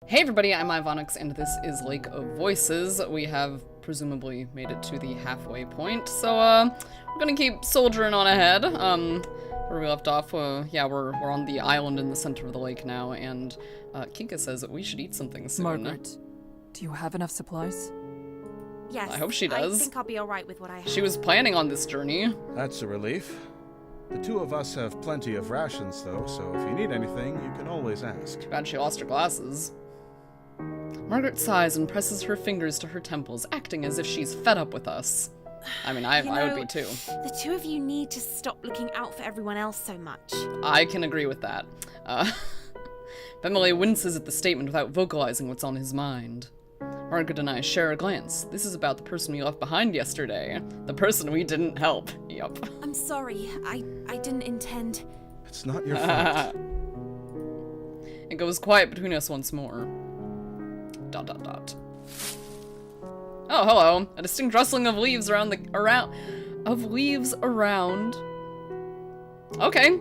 Hey everybody, I'm Ivonix, and this is Lake of Voices. We have presumably made it to the halfway point, so we're gonna keep soldiering on ahead. Where we left off, yeah, we're on the island in the center of the lake now, and Kinka says that we should eat something soon. Margaret, do you have enough supplies? Yes. I hope she does. I think I'll be alright with what I have. She was planning on this journey. That's a relief. The two of us have plenty of rations, though, so if you need anything, you can always ask. Too bad she lost her glasses. Margaret sighs and presses her fingers to her temples, acting as if she's fed up with us. I mean, I would be too. The two of you need to stop looking out for everyone else so much. I can agree with that. Bemele winces at the statement without vocalizing what's on his mind. Margaret and I share a glance. This is about the person we left behind yesterday. The person we didn't help. Yup. I'm sorry. I didn't intend. It's not your fault. It goes quiet between us once more. ... Oh, hello. A distinct rustling of leaves around. Okay.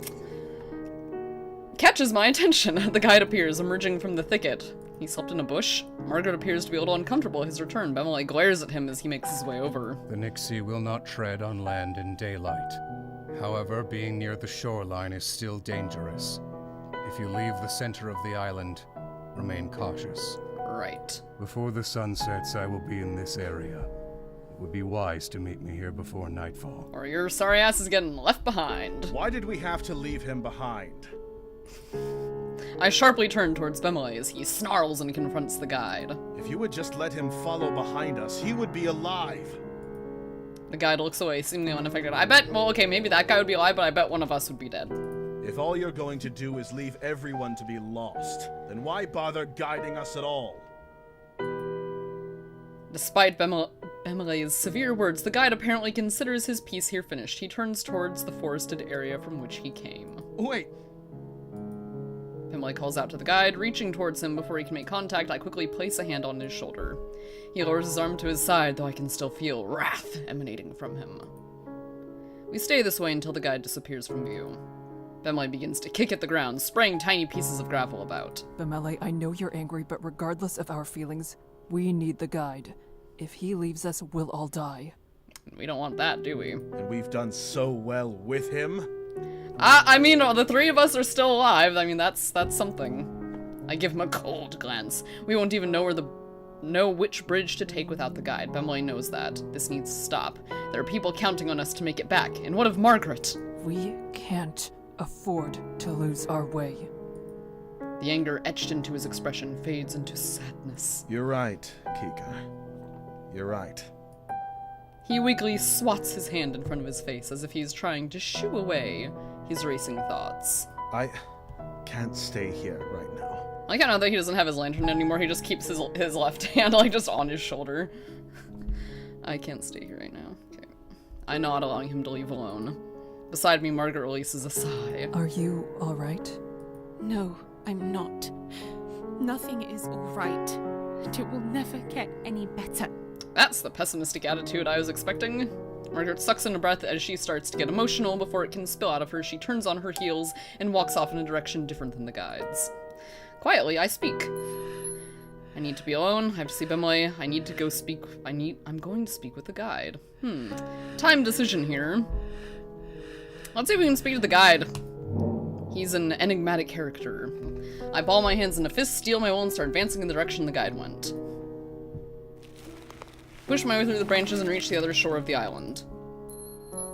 Catches my attention. The guide appears, emerging from the thicket. He slept in a bush. Margaret appears to be a little uncomfortable at his return. Bemele glares at him as he makes his way over. The Nixie will not tread on land in daylight. However, being near the shoreline is still dangerous. If you leave the center of the island, remain cautious. Right. Before the sun sets, I will be in this area. It would be wise to meet me here before nightfall. Or your sorry ass is getting left behind. Why did we have to leave him behind? I sharply turn towards Bemele as he snarls and confronts the guide. If you would just let him follow behind us, he would be alive. The guide looks away, seemingly unaffected. I bet, well, okay, maybe that guy would be alive, but I bet one of us would be dead. If all you're going to do is leave everyone to be lost, then why bother guiding us at all? Despite Bemele's severe words, the guide apparently considers his piece here finished. He turns towards the forested area from which he came. Wait! Bemele calls out to the guide, reaching towards him before he can make contact. I quickly place a hand on his shoulder. He lowers his arm to his side, though I can still feel wrath emanating from him. We stay this way until the guide disappears from view. Bemele begins to kick at the ground, spraying tiny pieces of gravel about. Bemele, I know you're angry, but regardless of our feelings, we need the guide. If he leaves us, we'll all die. We don't want that, do we? And we've done so well with him. I mean, the three of us are still alive. I mean, that's something. I give him a cold glance. We won't even know which bridge to take without the guide. Bemele knows that. This needs to stop. There are people counting on us to make it back. And what of Margaret? We can't afford to lose our way. The anger etched into his expression fades into sadness. You're right, Kika. You're right. He weakly swats his hand in front of his face as if he's trying to shoo away his racing thoughts. I can't stay here right now. I can't know that he doesn't have his lantern anymore. He just keeps his left hand like just on his shoulder. I can't stay here right now. Okay. I nod, allowing him to leave alone. Beside me, Margaret releases a sigh. Are you alright? No, I'm not. Nothing is alright. And it will never get any better. That's the pessimistic attitude I was expecting. Margaret sucks in a breath as she starts to get emotional. Before it can spill out of her, she turns on her heels and walks off in a direction different than the guide's. Quietly, I speak. I need to be alone. I have to see Bemele. I need to go speak. I'm going to speak with the guide. Time decision here. Let's see if we can speak to the guide. He's an enigmatic character. I ball my hands into fists, steel my will, and start advancing in the direction the guide went. Push my way through the branches and reach the other shore of the island.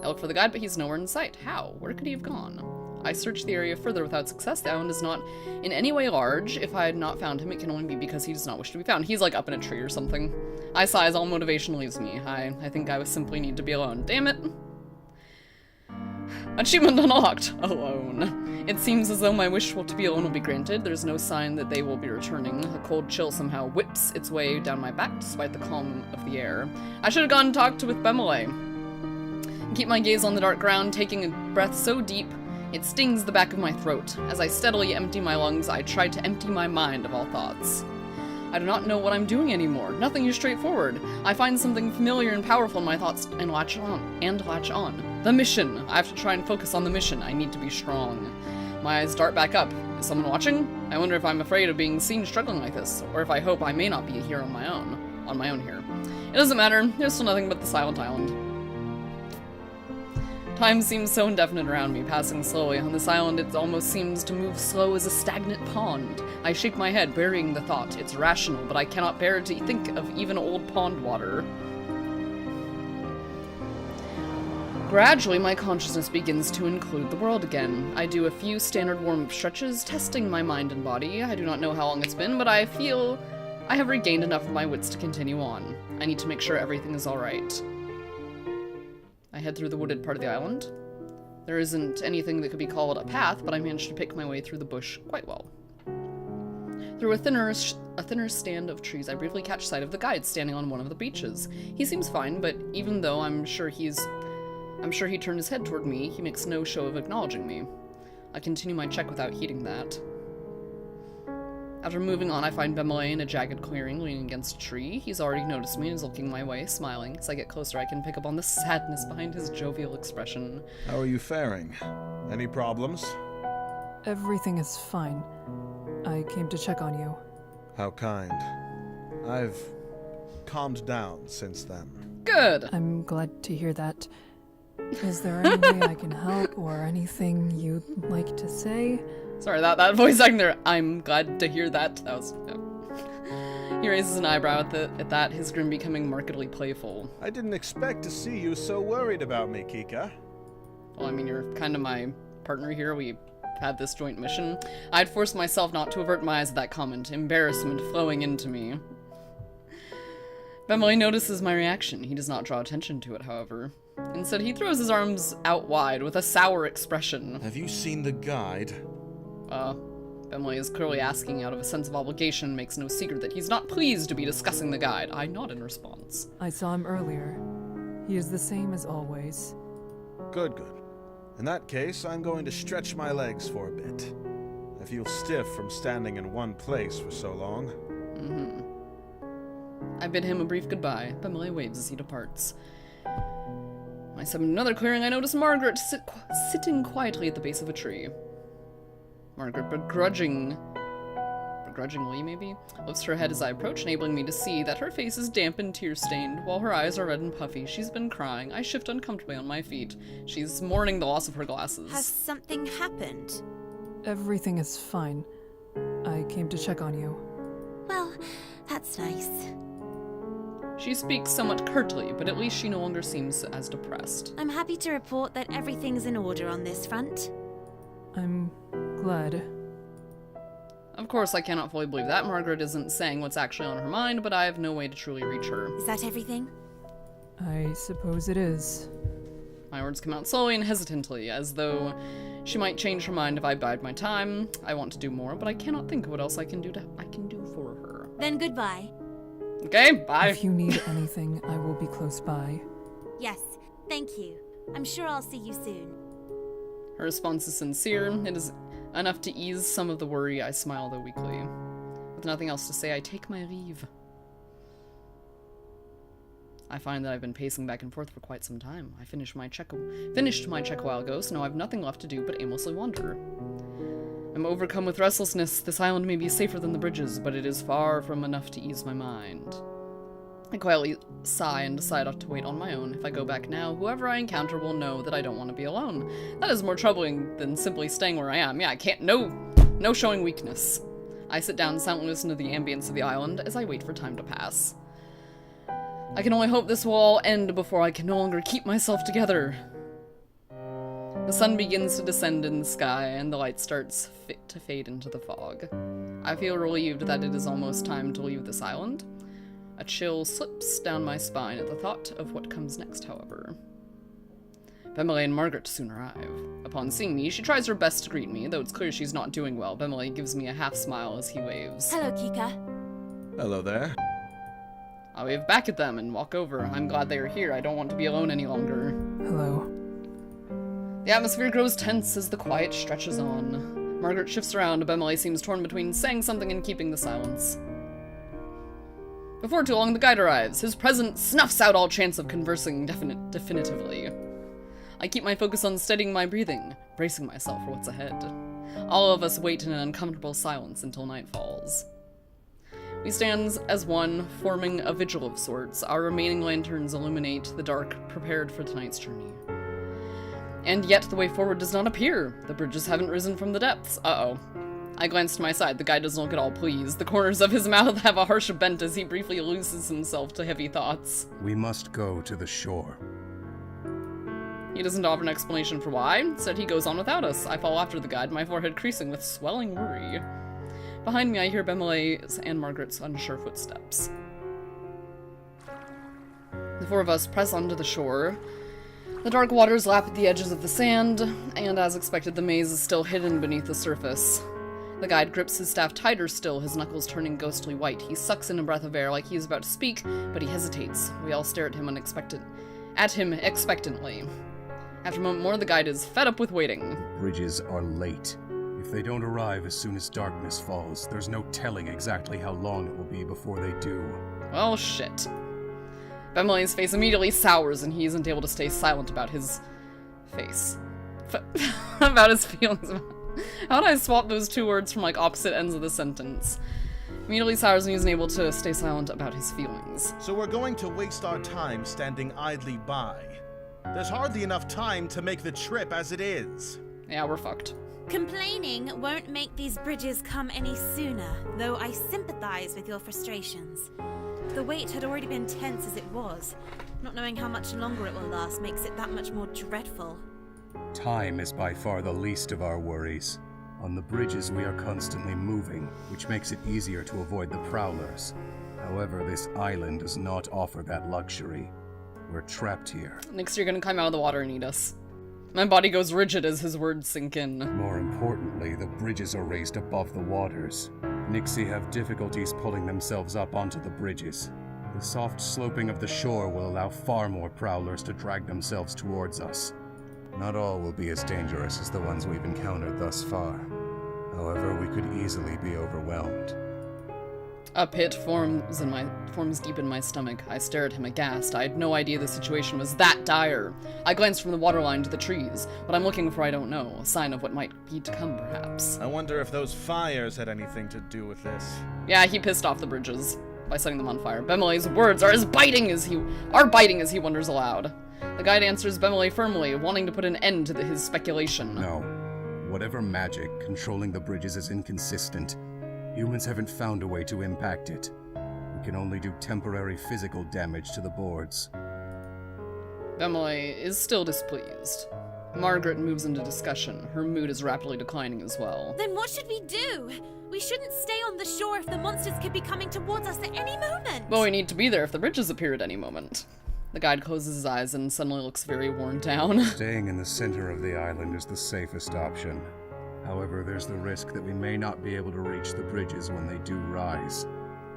I look for the guide, but he's nowhere in sight. How? Where could he have gone? I search the area further without success. The island is not in any way large. If I had not found him, it can only be because he does not wish to be found. He's like up in a tree or something. I sigh as all motivation leaves me. I think I simply need to be alone. Damn it. Achievement unlocked. Alone. It seems as though my wish to be alone will be granted. There's no sign that they will be returning. A cold chill somehow whips its way down my back despite the calm of the air. I should have gone and talked with Bemele. Keep my gaze on the dark ground, taking a breath so deep it stings the back of my throat. As I steadily empty my lungs, I try to empty my mind of all thoughts. I do not know what I'm doing anymore. Nothing is straightforward. I find something familiar and powerful in my thoughts and latch on. The mission. I have to try and focus on the mission. I need to be strong. My eyes dart back up. Is someone watching? I wonder if I'm afraid of being seen struggling like this, or if I hope I may not be here on my own here. It doesn't matter. There's still nothing but the silent island. Time seems so indefinite around me, passing slowly. On this island, it almost seems to move slow as a stagnant pond. I shake my head, burying the thought. It's rational, but I cannot bear to think of even old pond water. Gradually, my consciousness begins to include the world again. I do a few standard warm-up stretches, testing my mind and body. I do not know how long it's been, but I feel I have regained enough of my wits to continue on. I need to make sure everything is alright. I head through the wooded part of the island. There isn't anything that could be called a path, but I managed to pick my way through the bush quite well. Through a thinner stand of trees, I briefly catch sight of the guide standing on one of the beaches. He seems fine, but even though I'm sure he turned his head toward me, he makes no show of acknowledging me. I continue my check without heeding that. After moving on, I find Bemele in a jagged clearing, leaning against a tree. He's already noticed me and is looking my way, smiling. As I get closer, I can pick up on the sadness behind his jovial expression. How are you faring? Any problems? Everything is fine. I came to check on you. How kind. I've calmed down since then. Good! I'm glad to hear that. Is there any way I can help or anything you'd like to say? Sorry, that voice acting there. I'm glad to hear that. That was... Yeah. He raises an eyebrow at that, his grin becoming markedly playful. I didn't expect to see you so worried about me, Kika. Well, I mean, you're kind of my partner here. We had this joint mission. I'd forced myself not to avert my eyes at that comment, embarrassment flowing into me. Bemele notices my reaction. He does not draw attention to it, however. Instead, he throws his arms out wide with a sour expression. Have you seen the guide? Bemele is clearly asking out of a sense of obligation and makes no secret that he's not pleased to be discussing the guide. I nod in response. I saw him earlier. He is the same as always. Good, good. In that case, I'm going to stretch my legs for a bit. I feel stiff from standing in one place for so long. I bid him a brief goodbye. Bemele waves as he departs. When I summon another clearing, I notice Margaret sitting quietly at the base of a tree. Margaret begrudgingly maybe, lifts her head as I approach, enabling me to see that her face is damp and tear-stained, while her eyes are red and puffy. She's been crying. I shift uncomfortably on my feet. She's mourning the loss of her glasses. Has something happened? Everything is fine. I came to check on you. Well, that's nice. She speaks somewhat curtly, but at least she no longer seems as depressed. I'm happy to report that everything's in order on this front. I'm glad. Of course, I cannot fully believe that. Margaret isn't saying what's actually on her mind, but I have no way to truly reach her. Is that everything? I suppose it is. My words come out slowly and hesitantly, as though she might change her mind if I bide my time. I want to do more, but I cannot think of what else I can do for her. Then goodbye. Okay, bye. If you need anything, I will be close by. Yes, thank you. I'm sure I'll see you soon. Her response is sincere. It is enough to ease some of the worry. I smile, though weakly. With nothing else to say, I take my leave. I find that I've been pacing back and forth for quite some time. I finished my check a while ago, so now I have nothing left to do but aimlessly wander. I'm overcome with restlessness. This island may be safer than the bridges, but it is far from enough to ease my mind. I quietly sigh and decide not to wait on my own. If I go back now, whoever I encounter will know that I don't want to be alone. That is more troubling than simply staying where I am. Yeah, I can't- no showing weakness. I sit down and silently listen to the ambience of the island as I wait for time to pass. I can only hope this will all end before I can no longer keep myself together. The sun begins to descend in the sky, and the light starts to fade into the fog. I feel relieved that it is almost time to leave this island. A chill slips down my spine at the thought of what comes next, however. Bemele and Margaret soon arrive. Upon seeing me, she tries her best to greet me, though it's clear she's not doing well. Bemele gives me a half-smile as he waves. Hello, Kika. Hello there. I wave back at them and walk over. I'm glad they are here. I don't want to be alone any longer. Hello. The atmosphere grows tense as the quiet stretches on. Margaret shifts around. Bemele seems torn between saying something and keeping the silence. Before too long, the guide arrives. His presence snuffs out all chance of conversing definitively. I keep my focus on steadying my breathing, bracing myself for what's ahead. All of us wait in an uncomfortable silence until night falls. We stand as one, forming a vigil of sorts. Our remaining lanterns illuminate the dark, prepared for tonight's journey. And yet the way forward does not appear. The bridges haven't risen from the depths. Uh-oh. I glance to my side. The guy doesn't look at all pleased. The corners of his mouth have a harsh bent as he briefly loses himself to heavy thoughts. We must go to the shore. He doesn't offer an explanation for why. Instead, he goes on without us. I follow after the guide, my forehead creasing with swelling worry. Behind me, I hear Bemelé's and Margaret's unsure footsteps. The four of us press onto the shore. The dark waters lap at the edges of the sand, and as expected, the maze is still hidden beneath the surface. The guide grips his staff tighter still, his knuckles turning ghostly white. He sucks in a breath of air like he is about to speak, but he hesitates. We all stare at him expectantly. After a moment more, the guide is fed up with waiting. Bridges are late. If they don't arrive as soon as darkness falls, there's no telling exactly how long it will be before they do. Well, shit. Bemelé's face immediately sours, and he isn't able to stay silent about his face. About his feelings. How did I swap those two words from, like, opposite ends of the sentence? Immediately sours, and he isn't able to stay silent about his feelings. So we're going to waste our time standing idly by. There's hardly enough time to make the trip as it is. Yeah, we're fucked. Complaining won't make these bridges come any sooner, though I sympathize with your frustrations. The wait had already been tense as it was. Not knowing how much longer it will last makes it that much more dreadful. Time is by far the least of our worries. On the bridges we are constantly moving, which makes it easier to avoid the prowlers. However, this island does not offer that luxury. We're trapped here. Next, you're gonna climb out of the water and eat us. My body goes rigid as his words sink in. More importantly, the bridges are raised above the waters. Nixie have difficulties pulling themselves up onto the bridges. The soft sloping of the shore will allow far more prowlers to drag themselves towards us. Not all will be as dangerous as the ones we've encountered thus far. However, we could easily be overwhelmed. A pit forms deep in my stomach. I stare at him aghast. I had no idea the situation was that dire. I glance from the waterline to the trees. What I'm looking for I don't know. A sign of what might be to come, perhaps. I wonder if those fires had anything to do with this. Yeah, he pissed off the bridges by setting them on fire. Bemelé's words are biting as he wonders aloud. The guide answers Bemelé firmly, wanting to put an end to his speculation. No. Whatever magic controlling the bridges is inconsistent. Humans haven't found a way to impact it. We can only do temporary physical damage to the boards. Bemelé is still displeased. Margaret moves into discussion. Her mood is rapidly declining as well. Then what should we do? We shouldn't stay on the shore if the monsters could be coming towards us at any moment. Well, we need to be there if the bridges appear at any moment. The guide closes his eyes and suddenly looks very worn down. Staying in the center of the island is the safest option. However, there's the risk that we may not be able to reach the bridges when they do rise.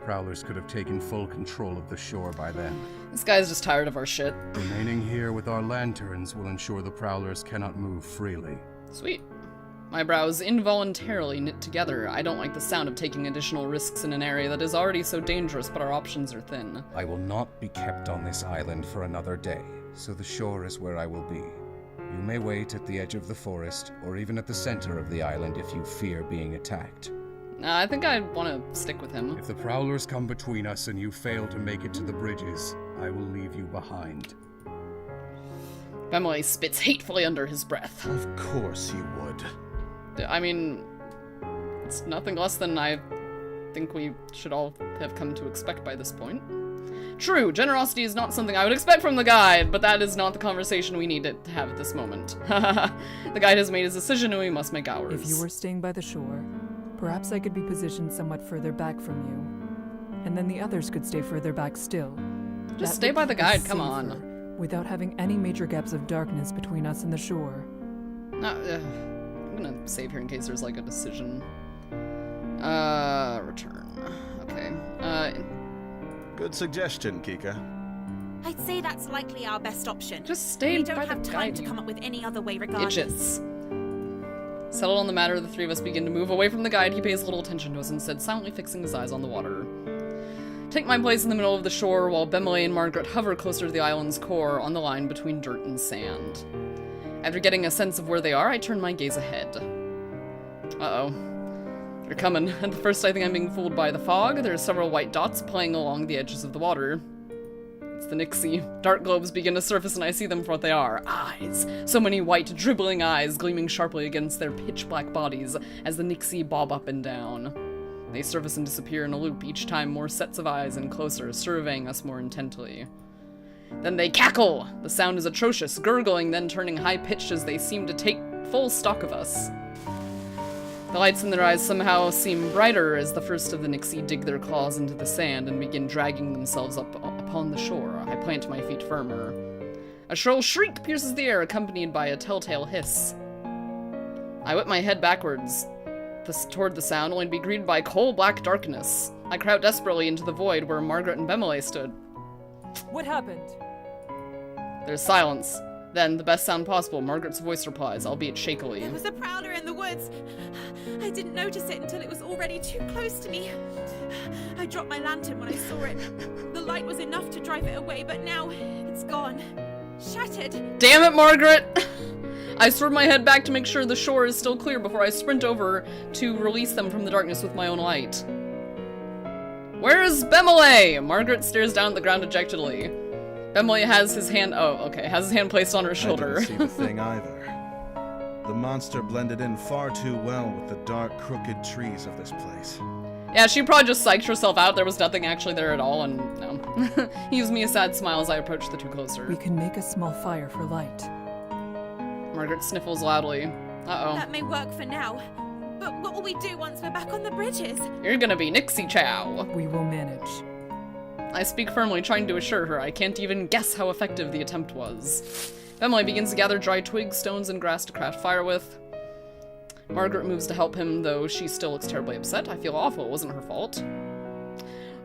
Prowlers could have taken full control of the shore by then. This guy's just tired of our shit. Remaining here with our lanterns will ensure the prowlers cannot move freely. Sweet. My brows involuntarily knit together. I don't like the sound of taking additional risks in an area that is already so dangerous, but our options are thin. I will not be kept on this island for another day, so the shore is where I will be. You may wait at the edge of the forest, or even at the center of the island if you fear being attacked. I think I want to stick with him. If the prowlers come between us and you fail to make it to the bridges, I will leave you behind. Bemelé spits hatefully under his breath. Of course you would. I mean, it's nothing less than I think we should all have come to expect by this point. True, generosity is not something I would expect from the guide, but that is not the conversation we need to have at this moment. The guide has made his decision and we must make ours. If you were staying by the shore, perhaps I could be positioned somewhat further back from you. And then the others could stay further back still. Just That stay would by the keep us guide, come on. safer, without having any major gaps of darkness between us and the shore. I'm gonna save here in case there's like a decision. Return. Okay. Good suggestion, Kika. I'd say that's likely our best option. Just stay We by don't the have time guide, to you come up with any other way regardless. idiots. Settled on the matter, the three of us begin to move away from the guide. He pays little attention to us, instead silently fixing his eyes on the water. Take my place in the middle of the shore while Bemelé and Margaret hover closer to the island's core on the line between dirt and sand. After getting a sense of where they are, I turn my gaze ahead. Uh-oh. They're coming. At the first, I think I'm being fooled by the fog. There are several white dots playing along the edges of the water. It's the Nixie. Dark globes begin to surface and I see them for what they are. Eyes. So many white, dribbling eyes gleaming sharply against their pitch-black bodies as the Nixie bob up and down. They surface and disappear in a loop, each time more sets of eyes and closer, surveying us more intently. Then they cackle! The sound is atrocious, gurgling, then turning high-pitched as they seem to take full stock of us. The lights in their eyes somehow seem brighter as the first of the Nixie dig their claws into the sand and begin dragging themselves up upon the shore. I plant my feet firmer. A shrill shriek pierces the air, accompanied by a telltale hiss. I whip my head backwards toward the sound, only to be greeted by coal-black darkness. I crouch desperately into the void where Margaret and Bemele stood. What happened? There's silence. Then, the best sound possible, Margaret's voice replies, albeit shakily. There was a prowler in the woods. I didn't notice it until it was already too close to me. I dropped my lantern when I saw it. The light was enough to drive it away, but now it's gone. Shattered. Damn it, Margaret! I swerve my head back to make sure the shore is still clear before I sprint over to release them from the darkness with my own light. Where is Bemele? Margaret stares down at the ground dejectedly. Bemele has his hand placed on her shoulder. I didn't see the thing either. The monster blended in far too well with the dark, crooked trees of this place. Yeah, she probably just psyched herself out. There was nothing actually there at all, and no. He gives me a sad smile as I approach the two closer. We can make a small fire for light. Margaret sniffles loudly. Uh-oh. That may work for now. But what will we do once we're back on the bridges? You're gonna be Nixie Chow. We will manage. I speak firmly, trying to assure her I can't even guess how effective the attempt was. Bemele begins to gather dry twigs, stones, and grass to craft fire with. Margaret moves to help him, though she still looks terribly upset. I feel awful, it wasn't her fault.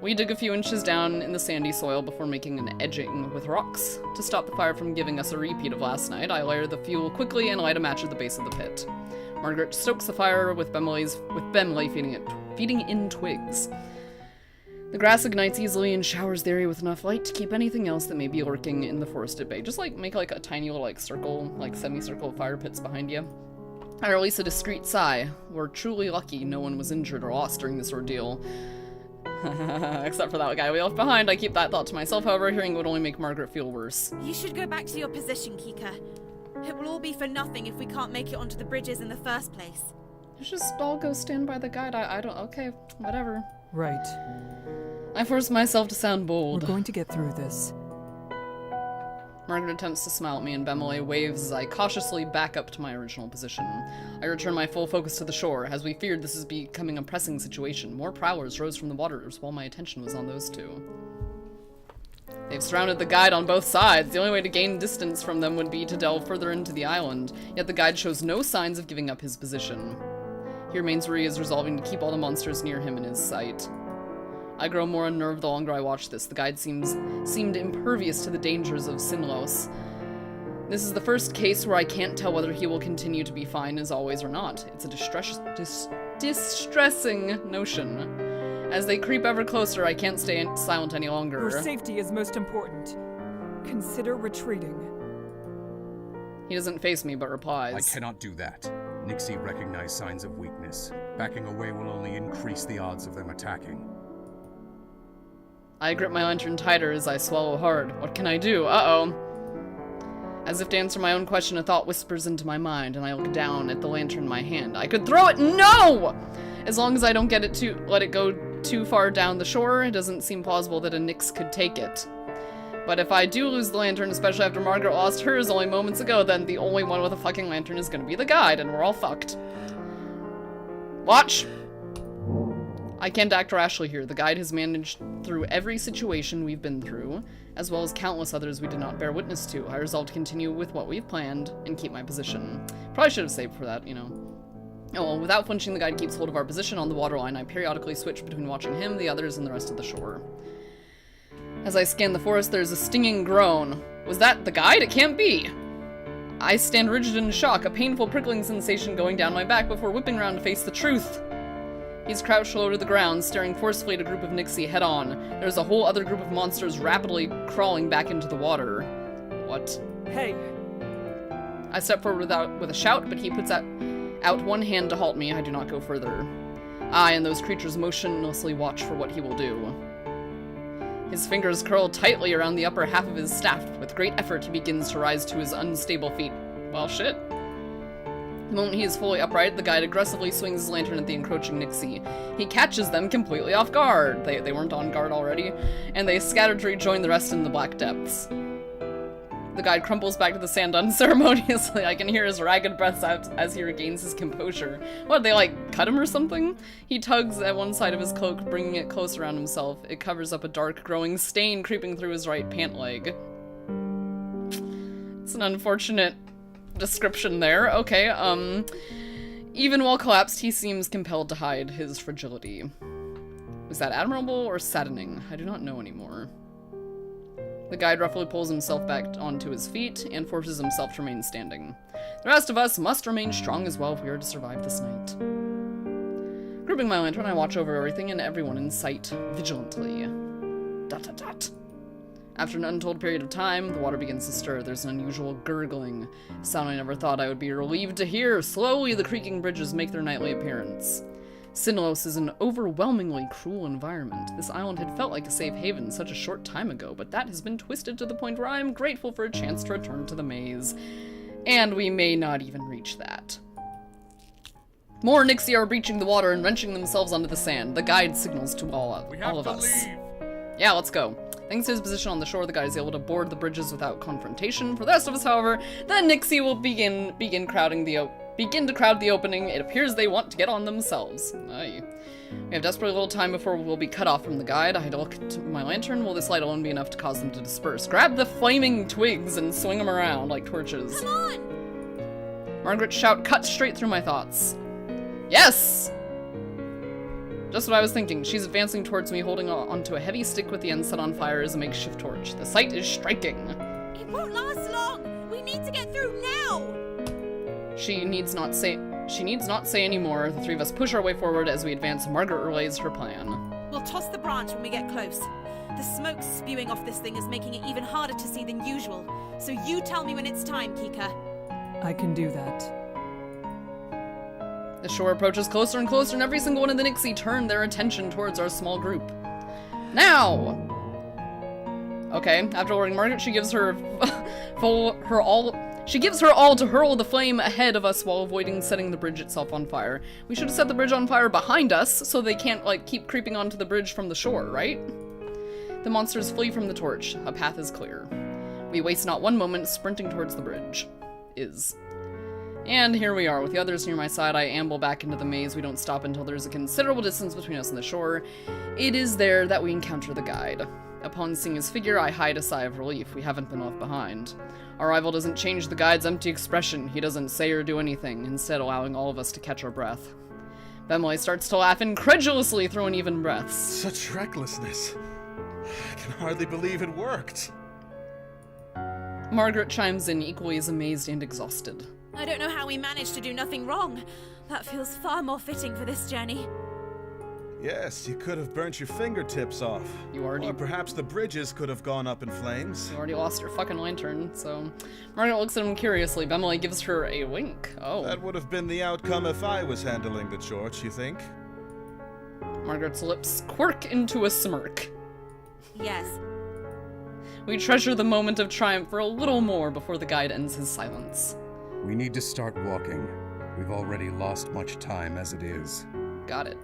We dig a few inches down in the sandy soil before making an edging with rocks. To stop the fire from giving us a repeat of last night, I layer the fuel quickly and light a match at the base of the pit. Margaret stokes the fire with Bemele feeding in twigs. The grass ignites easily and showers the area with enough light to keep anything else that may be lurking in the forest at bay. Just make a tiny little circle, semicircle fire pits behind you. I release a discreet sigh. We're truly lucky no one was injured or lost during this ordeal. Except for that guy we left behind. I keep that thought to myself, however, hearing it would only make Margaret feel worse. You should go back to your position, Kika. It will all be for nothing if we can't make it onto the bridges in the first place. Let's just all go stand by the guide. I don't... Okay, whatever. Right. I force myself to sound bold. We're going to get through this. Margaret attempts to smile at me and Bemele waves as I cautiously back up to my original position. I return my full focus to the shore. As we feared, this is becoming a pressing situation. More prowlers rose from the waters while my attention was on those two. They've surrounded the guide on both sides. The only way to gain distance from them would be to delve further into the island, yet the guide shows no signs of giving up his position. Here Mainsbury is resolving to keep all the monsters near him in his sight. I grow more unnerved the longer I watch this. The guide seemed impervious to the dangers of Sinlos. This is the first case where I can't tell whether he will continue to be fine as always or not. It's a distressing notion. As they creep ever closer, I can't stay silent any longer. Your safety is most important. Consider retreating. He doesn't face me, but replies. I cannot do that. Nixie recognize signs of weakness. Backing away will only increase the odds of them attacking. I grip my lantern tighter as I swallow hard. What can I do? Uh-oh. As if to answer my own question, a thought whispers into my mind, and I look down at the lantern in my hand. I could throw it! No! As long as I don't let it go too far down the shore, it doesn't seem plausible that a Nix could take it. But if I do lose the lantern, especially after Margaret lost hers only moments ago, then the only one with a fucking lantern is gonna be the guide, and we're all fucked. Watch! I can't act rashly here. The guide has managed through every situation we've been through, as well as countless others we did not bear witness to. I resolve to continue with what we've planned and keep my position. Probably should have saved for that, you know. Oh, well, without flinching, the guide keeps hold of our position on the waterline. I periodically switch between watching him, the others, and the rest of the shore. As I scan the forest, there's a stinging groan. Was that the guide? It can't be! I stand rigid in shock, a painful prickling sensation going down my back before whipping around to face the truth. He's crouched low to the ground, staring forcefully at a group of Nixie head-on. There's a whole other group of monsters rapidly crawling back into the water. What? Hey! I step forward with a shout, but he puts out Out one hand to halt me, I do not go further. I and those creatures motionlessly watch for what he will do. His fingers curl tightly around the upper half of his staff. With great effort, he begins to rise to his unstable feet. Well, shit. The moment he is fully upright, the guide aggressively swings his lantern at the encroaching Nixie. He catches them completely off guard. They weren't on guard already, and they scatter to rejoin the rest in the black depths. The guide crumples back to the sand unceremoniously. I can hear his ragged breaths as he regains his composure. What, they like cut him or something? He tugs at one side of his cloak, bringing it close around himself. It covers up a dark, growing stain creeping through his right pant leg. It's an unfortunate description there. Okay, even while collapsed, he seems compelled to hide his fragility. Is that admirable or saddening? I do not know anymore. The guide roughly pulls himself back onto his feet and forces himself to remain standing. The rest of us must remain strong as well if we are to survive this night. Gripping my lantern, I watch over everything and everyone in sight, vigilantly. Dot dot dot. After an untold period of time, the water begins to stir. There's an unusual gurgling, sound I never thought I would be relieved to hear. Slowly, the creaking bridges make their nightly appearance. Sindalos is an overwhelmingly cruel environment. This island had felt like a safe haven such a short time ago, but that has been twisted to the point where I am grateful for a chance to return to the maze. And we may not even reach that. More Nixie are breaching the water and wrenching themselves onto the sand. The guide signals to all of us. Yeah, let's go. Thanks to his position on the shore, the guide is able to board the bridges without confrontation. For the rest of us, however, the Nixie will begin to crowd the opening. It appears they want to get on themselves. Aye. We have desperately little time before we'll be cut off from the guide. I look to my lantern. Will this light alone be enough to cause them to disperse? Grab the flaming twigs and swing them around like torches. Come on! Margaret's shout cuts straight through my thoughts. Yes! Just what I was thinking. She's advancing towards me, holding onto a heavy stick with the end set on fire as a makeshift torch. The sight is striking. It won't last long! We need to get through now! She needs not say any more. The three of us push our way forward as we advance. Margaret relays her plan. We'll toss the branch when we get close. The smoke spewing off this thing is making it even harder to see than usual. So you tell me when it's time, Kika. I can do that. The shore approaches closer and closer, and every single one of the Nixie turn their attention towards our small group. Now! Okay, after ordering Margaret, she gives her all to hurl the flame ahead of us while avoiding setting the bridge itself on fire. We should have set the bridge on fire behind us so they can't, like, keep creeping onto the bridge from the shore, right? The monsters flee from the torch. A path is clear. We waste not one moment sprinting towards the bridge. And here we are. With the others near my side, I amble back into the maze. We don't stop until there's a considerable distance between us and the shore. It is there that we encounter the guide. Upon seeing his figure, I hide a sigh of relief. We haven't been left behind. Our arrival doesn't change the guide's empty expression. He doesn't say or do anything, instead allowing all of us to catch our breath. Bemele starts to laugh incredulously through uneven breaths. Such recklessness. I can hardly believe it worked. Margaret chimes in, equally as amazed and exhausted. I don't know how we managed to do nothing wrong. That feels far more fitting for this journey. Yes, you could have burnt your fingertips off. Or perhaps the bridges could have gone up in flames. You already lost your fucking lantern, so... Margaret looks at him curiously. Bemele gives her a wink. Oh. That would have been the outcome if I was handling the torch, you think? Margaret's lips quirk into a smirk. Yes. We treasure the moment of triumph for a little more before the guide ends his silence. We need to start walking. We've already lost much time as it is. Got it.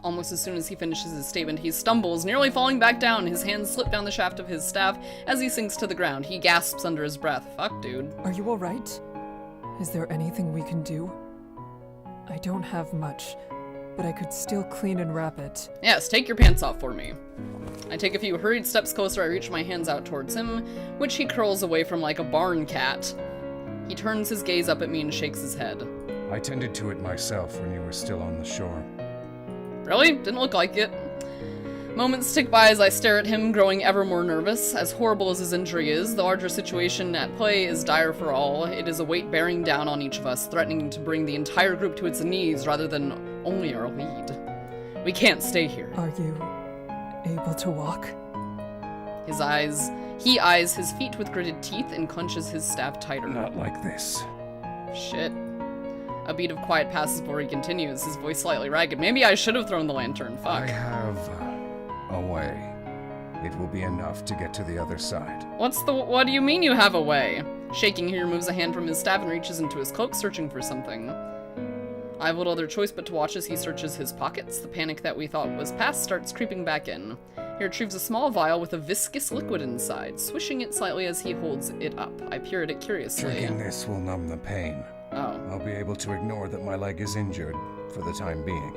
Almost as soon as he finishes his statement, he stumbles, nearly falling back down. His hands slip down the shaft of his staff as he sinks to the ground. He gasps under his breath. Fuck, dude. Are you alright? Is there anything we can do? I don't have much, but I could still clean and wrap it. Yes, take your pants off for me. I take a few hurried steps closer. I reach my hands out towards him, which he curls away from like a barn cat. He turns his gaze up at me and shakes his head. I tended to it myself when you were still on the shore. Really? Didn't look like it. Moments tick by as I stare at him, growing ever more nervous. As horrible as his injury is, the larger situation at play is dire for all. It is a weight bearing down on each of us, threatening to bring the entire group to its knees rather than only our lead. We can't stay here. Are you able to walk? He eyes his feet with gritted teeth and clenches his staff tighter. Not like this. Shit. A beat of quiet passes before he continues, his voice slightly ragged. Maybe I should have thrown the lantern, fuck. I have a way. It will be enough to get to the other side. What do you mean you have a way? Shaking, he removes a hand from his staff and reaches into his cloak, searching for something. I have little other choice but to watch as he searches his pockets. The panic that we thought was past starts creeping back in. He retrieves a small vial with a viscous liquid inside, swishing it slightly as he holds it up. I peer at it curiously. Drinking this will numb the pain. Oh. I'll be able to ignore that my leg is injured for the time being.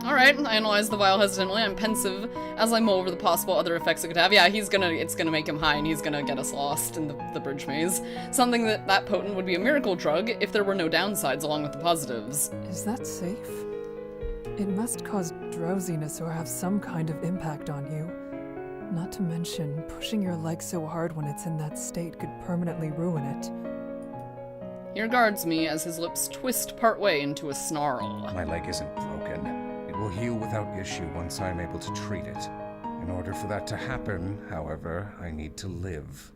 Alright, I analyze the vial hesitantly. I'm pensive as I mull over the possible other effects it could have. Yeah, it's gonna make him high and he's gonna get us lost in the bridge maze. Something that potent would be a miracle drug if there were no downsides along with the positives. Is that safe? It must cause drowsiness or have some kind of impact on you. Not to mention, pushing your leg so hard when it's in that state could permanently ruin it. He regards me as his lips twist partway into a snarl. My leg isn't broken. It will heal without issue once I'm able to treat it. In order for that to happen, however, I need to live.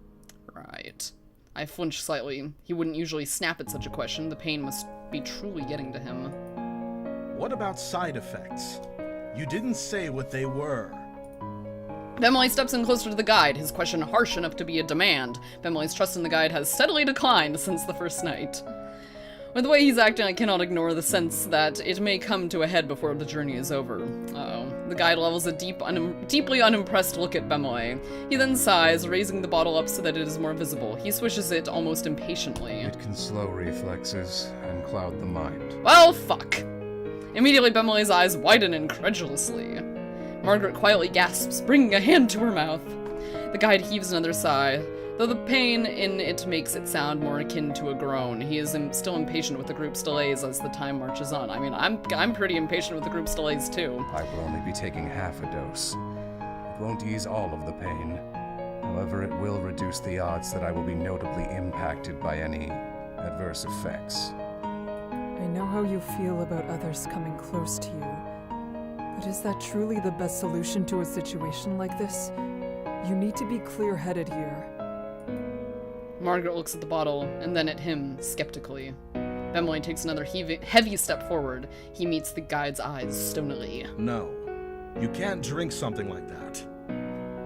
Right. I flinch slightly. He wouldn't usually snap at such a question. The pain must be truly getting to him. What about side effects? You didn't say what they were. Bemley steps in closer to the guide, his question harsh enough to be a demand. Bemley's trust in the guide has steadily declined since the first night. With the way he's acting, I cannot ignore the sense that it may come to a head before the journey is over. Uh-oh. The guide levels a deeply unimpressed look at Bemley. He then sighs, raising the bottle up so that it is more visible. He swishes it almost impatiently. It can slow reflexes and cloud the mind. Well, fuck. Immediately, Bemley's eyes widen incredulously. Margaret quietly gasps, bringing a hand to her mouth. The guide heaves another sigh, though the pain in it makes it sound more akin to a groan. He is still impatient with the group's delays as the time marches on. I mean, I'm pretty impatient with the group's delays too. I will only be taking half a dose. It won't ease all of the pain. However, it will reduce the odds that I will be notably impacted by any adverse effects. I know how you feel about others coming close to you. But is that truly the best solution to a situation like this? You need to be clear-headed here. Margaret looks at the bottle, and then at him, skeptically. Bemley takes another heavy step forward. He meets the guide's eyes stonily. No. You can't drink something like that.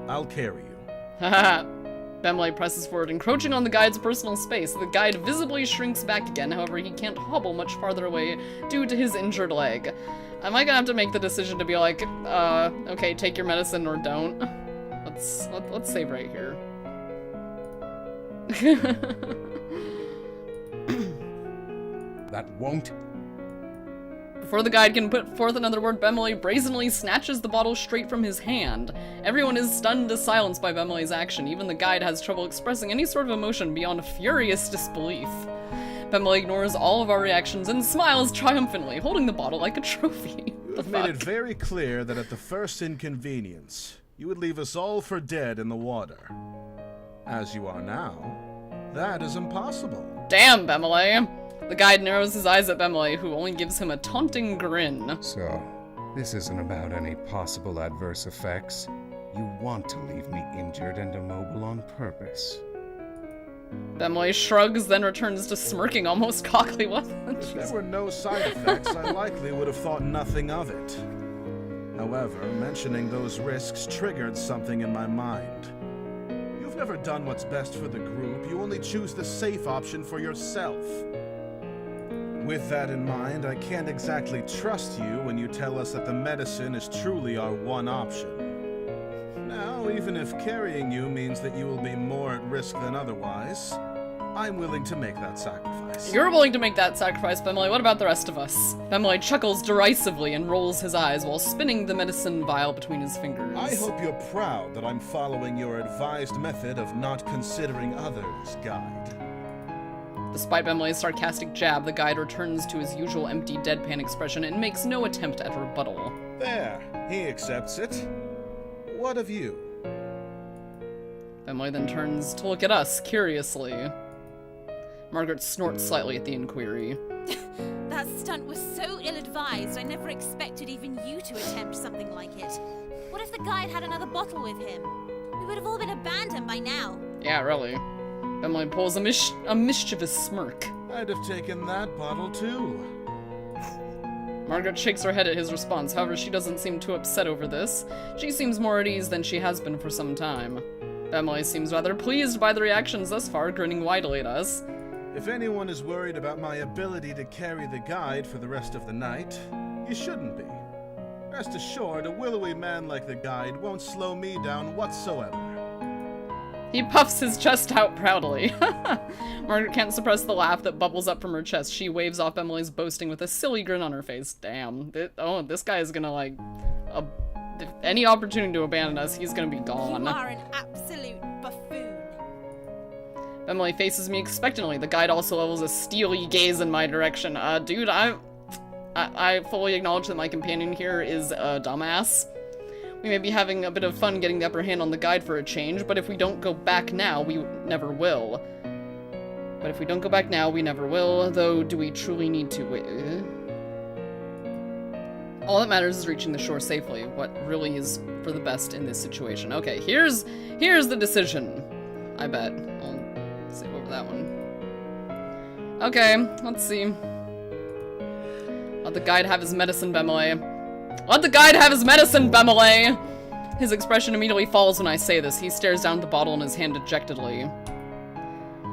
I'll carry you. Haha. Bemley presses forward, encroaching on the guide's personal space. The guide visibly shrinks back again, however he can't hobble much farther away due to his injured leg. Am I gonna have to make the decision to be like, okay, take your medicine or don't? Let's save right here. That won't. Before the guide can put forth another word, Bemley brazenly snatches the bottle straight from his hand. Everyone is stunned to silence by Bemley's action. Even the guide has trouble expressing any sort of emotion beyond furious disbelief. Bemley ignores all of our reactions and smiles triumphantly, holding the bottle like a trophy. You've made it very clear that at the first inconvenience, you would leave us all for dead in the water. As you are now, that is impossible. Damn, Bemley! The guide narrows his eyes at Bemley, who only gives him a taunting grin. So, this isn't about any possible adverse effects. You want to leave me injured and immobile on purpose. Bemley shrugs, then returns to smirking almost cockily. What? If there were no side effects, I likely would have thought nothing of it. However, mentioning those risks triggered something in my mind. You've never done what's best for the group. You only choose the safe option for yourself. With that in mind, I can't exactly trust you when you tell us that the medicine is truly our one option. Now, even if carrying you means that you will be more at risk than otherwise, I'm willing to make that sacrifice. You're willing to make that sacrifice, Bemley. What about the rest of us? Bemley chuckles derisively and rolls his eyes while spinning the medicine vial between his fingers. I hope you're proud that I'm following your advised method of not considering others, guide. Despite Bemley's sarcastic jab, the guide returns to his usual empty, deadpan expression and makes no attempt at rebuttal. There, he accepts it. What of you? Bemley then turns to look at us, curiously. Margaret snorts slightly at the inquiry. That stunt was so ill-advised, I never expected even you to attempt something like it. What if the guide had another bottle with him? We would have all been abandoned by now. Yeah, really. Bemley pulls a mischievous smirk. I'd have taken that bottle too. Margaret shakes her head at his response, however she doesn't seem too upset over this. She seems more at ease than she has been for some time. Emily seems rather pleased by the reactions thus far, grinning widely at us. If anyone is worried about my ability to carry the guide for the rest of the night, you shouldn't be. Rest assured, a willowy man like the guide won't slow me down whatsoever. He puffs his chest out proudly. Margaret can't suppress the laugh that bubbles up from her chest. She waves off Emily's boasting with a silly grin on her face. Damn. This guy is gonna, like... if any opportunity to abandon us, he's gonna be gone. You are an absolute buffoon. Emily faces me expectantly. The guide also levels a steely gaze in my direction. Dude, I fully acknowledge that my companion here is a dumbass. We may be having a bit of fun getting the upper hand on the guide for a change, but if we don't go back now, we never will. Though, do we truly need to? All that matters is reaching the shore safely. What really is for the best in this situation. Okay, here's the decision. I bet. I'll save over that one. Okay, let's see. Let the guide have his medicine, Bemele. Let the guide have his medicine, Bemele! His expression immediately falls when I say this. He stares down at the bottle in his hand dejectedly.